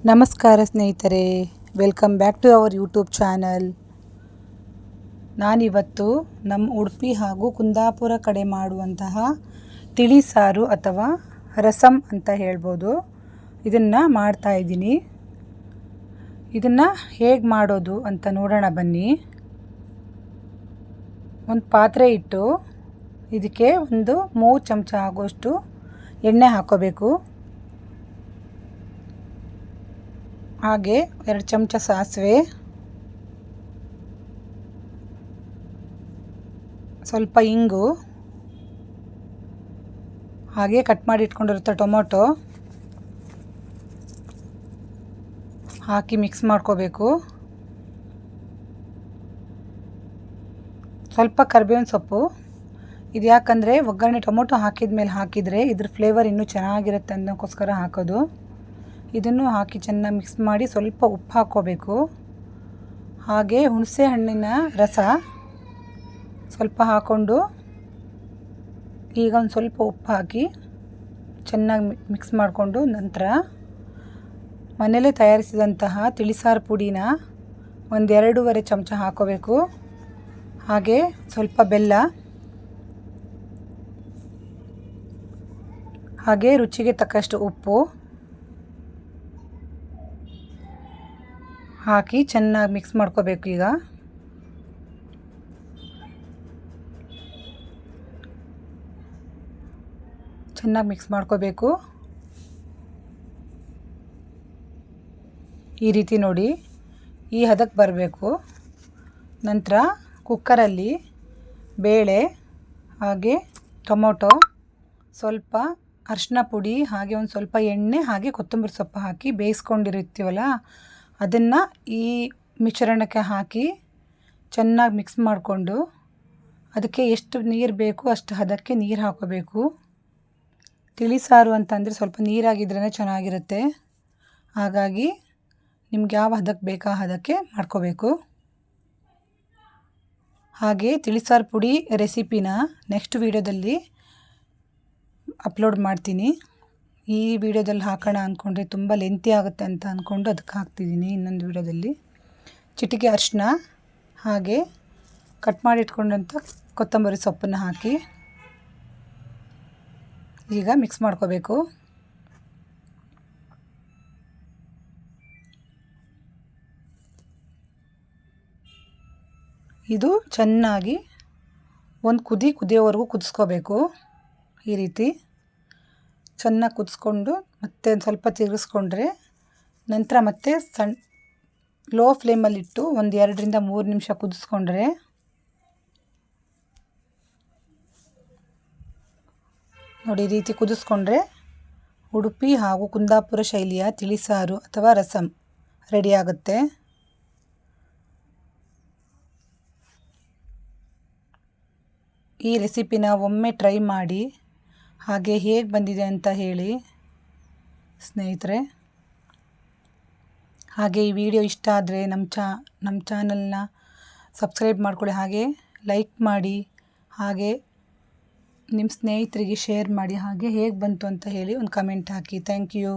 ನಮಸ್ಕಾರ ಸ್ನೇಹಿತರೆ, welcome back to our YouTube channel. ನಾನಿವತ್ತು ನಮ್ಮ ಉಡುಪಿ ಹಾಗೂ ಕುಂದಾಪುರ ಕಡೆ ಮಾಡುವಂತಹ ತಿಳಿ ಸಾರು ಅಥವಾ ರಸಮ್ ಅಂತ ಹೇಳ್ಬೋದು, ಇದನ್ನು ಮಾಡ್ತಾಯಿದ್ದೀನಿ. ಇದನ್ನು ಹೇಗೆ ಮಾಡೋದು ಅಂತ ನೋಡೋಣ ಬನ್ನಿ. ಒಂದು ಪಾತ್ರೆ ಇಟ್ಟು ಇದಕ್ಕೆ ಒಂದು 3 ಚಮಚ ಆಗೋಷ್ಟು ಎಣ್ಣೆ ಹಾಕೋಬೇಕು. ಹಾಗೆ 2 ಚಮಚ ಸಾಸಿವೆ, ಸ್ವಲ್ಪ ಇಂಗು, ಹಾಗೆ ಕಟ್ ಮಾಡಿ ಇಟ್ಕೊಂಡಿರುತ್ತೆ ಟೊಮೊಟೊ ಹಾಕಿ ಮಿಕ್ಸ್ ಮಾಡ್ಕೋಬೇಕು. ಸ್ವಲ್ಪ ಕರಿಬೇವಿನ ಸೊಪ್ಪು, ಇದು ಯಾಕಂದರೆ ಒಗ್ಗರಣೆ ಟೊಮೊಟೊ ಹಾಕಿದ ಮೇಲೆ ಹಾಕಿದರೆ ಇದ್ರ ಫ್ಲೇವರ್ ಇನ್ನೂ ಚೆನ್ನಾಗಿರುತ್ತೆ ಅನ್ನೋಕ್ಕೋಸ್ಕರ ಹಾಕೋದು. ಇದನ್ನು ಹಾಕಿ ಚೆನ್ನಾಗಿ ಮಿಕ್ಸ್ ಮಾಡಿ ಸ್ವಲ್ಪ ಉಪ್ಪು ಹಾಕ್ಕೋಬೇಕು. ಹಾಗೆ ಹುಣಸೆ ಹಣ್ಣಿನ ರಸ ಸ್ವಲ್ಪ ಹಾಕ್ಕೊಂಡು ಈಗ ಒಂದು ಸ್ವಲ್ಪ ಉಪ್ಪು ಹಾಕಿ ಚೆನ್ನಾಗಿ ಮಿಕ್ಸ್ ಮಾಡಿಕೊಂಡು ನಂತರ ಮನೆಯಲ್ಲೇ ತಯಾರಿಸಿದಂತಹ ತಿಳಿಸಾರು ಪುಡಿನ ಒಂದು 2.5 ಚಮಚ ಹಾಕ್ಕೋಬೇಕು. ಹಾಗೆ ಸ್ವಲ್ಪ ಬೆಲ್ಲ, ಹಾಗೆ ರುಚಿಗೆ ತಕ್ಕಷ್ಟು ಉಪ್ಪು ಹಾಕಿ ಚೆನ್ನಾಗಿ ಮಿಕ್ಸ್ ಮಾಡ್ಕೋಬೇಕು. ಈಗ ಚೆನ್ನಾಗಿ ಮಿಕ್ಸ್ ಮಾಡ್ಕೋಬೇಕು. ಈ ರೀತಿ ನೋಡಿ, ಈ ಹದಕ್ಕೆ ಬರಬೇಕು. ನಂತರ ಕುಕ್ಕರಲ್ಲಿ ಬೇಳೆ, ಹಾಗೆ ಟೊಮೊಟೊ, ಸ್ವಲ್ಪ ಅರಿಶಿನ ಪುಡಿ, ಹಾಗೆ ಒಂದು ಸ್ವಲ್ಪ ಎಣ್ಣೆ, ಹಾಗೆ ಕೊತ್ತಂಬರಿ ಸೊಪ್ಪು ಹಾಕಿ ಬೇಯಿಸ್ಕೊಂಡಿರ್ತೀವಲ್ಲ ಅದನ್ನು ಈ ಮಿಶ್ರಣಕ್ಕೆ ಹಾಕಿ ಚೆನ್ನಾಗಿ ಮಿಕ್ಸ್ ಮಾಡಿಕೊಂಡು ಅದಕ್ಕೆ ಎಷ್ಟು ನೀರು ಬೇಕು ಅಷ್ಟು ಹದಕ್ಕೆ ನೀರು ಹಾಕೋಬೇಕು. ತಿಳಿ ಸಾರು ಅಂತಂದರೆ ಸ್ವಲ್ಪ ನೀರಾಗಿದ್ರೇ ಚೆನ್ನಾಗಿರುತ್ತೆ. ಹಾಗಾಗಿ ನಿಮ್ಗೆ ಯಾವ ಹದಕ್ಕೆ ಬೇಕು ಆ ಹದಕ್ಕೆ ಮಾಡ್ಕೋಬೇಕು. ಹಾಗೆ ತಿಳಿಸಾರು ಪುಡಿ ರೆಸಿಪಿನ ನೆಕ್ಸ್ಟ್ ವೀಡಿಯೋದಲ್ಲಿ ಅಪ್ಲೋಡ್ ಮಾಡ್ತೀನಿ. ಈ ವಿಡಿಯೋದಲ್ಲಿ ಹಾಕೋಣ ಅಂದ್ಕೊಂಡ್ರೆ ತುಂಬ ಲೆಂತಿ ಆಗುತ್ತೆ ಅಂತ ಅಂದ್ಕೊಂಡು ಅದಕ್ಕೆ ಹಾಕ್ತಿದ್ದೀನಿ ಇನ್ನೊಂದು ವಿಡಿಯೋದಲ್ಲಿ. ಚಿಟಿಕೆ ಅರಿಶಿನ, ಹಾಗೆ ಕಟ್ ಮಾಡಿ ಇಟ್ಕೊಂಡಂಥ ಕೊತ್ತಂಬರಿ ಸೊಪ್ಪನ್ನು ಹಾಕಿ ಈಗ ಮಿಕ್ಸ್ ಮಾಡ್ಕೋಬೇಕು. ಇದು ಚೆನ್ನಾಗಿ ಒಂದು ಕುದಿಯೋವರೆಗೂ ಕುದಿಸ್ಕೋಬೇಕು. ಈ ರೀತಿ ಚೆನ್ನಾಗಿ ಕುದಿಸ್ಕೊಂಡು ಮತ್ತೆ ಒಂದು ಸ್ವಲ್ಪ ತಿರುಗಿಸ್ಕೊಂಡ್ರೆ ನಂತರ ಮತ್ತೆ ಲೋ ಫ್ಲೇಮಲ್ಲಿಟ್ಟು ಒಂದು 2ರಿಂದ 3 ನಿಮಿಷ ಕುದಿಸ್ಕೊಂಡ್ರೆ ನೋಡಿ, ಈ ರೀತಿ ಕುದಿಸ್ಕೊಂಡ್ರೆ ಉಡುಪಿ ಹಾಗೂ ಕುಂದಾಪುರ ಶೈಲಿಯ ತಿಳಿಸಾರು ಅಥವಾ ರಸಮ್ ರೆಡಿಯಾಗುತ್ತೆ. ಈ ರೆಸಿಪಿನ ಒಮ್ಮೆ ಟ್ರೈ ಮಾಡಿ, ಹಾಗೆ ಹೇಗೆ ಬಂದಿದೆ ಅಂತ ಹೇಳಿ ಸ್ನೇಹಿತರೆ. ಹಾಗೆ ಈ ವಿಡಿಯೋ ಇಷ್ಟ ಆದರೆ ನಮ್ಮ ಚಾನಲ್ನ ಸಬ್ಸ್ಕ್ರೈಬ್ ಮಾಡ್ಕೊಳ್ಳಿ, ಹಾಗೆ ಲೈಕ್ ಮಾಡಿ, ಹಾಗೆ ನಿಮ್ಮ ಸ್ನೇಹಿತರಿಗೆ ಶೇರ್ ಮಾಡಿ, ಹಾಗೆ ಹೇಗೆ ಬಂತು ಅಂತ ಹೇಳಿ ಒಂದು ಕಮೆಂಟ್ ಹಾಕಿ. Thank you.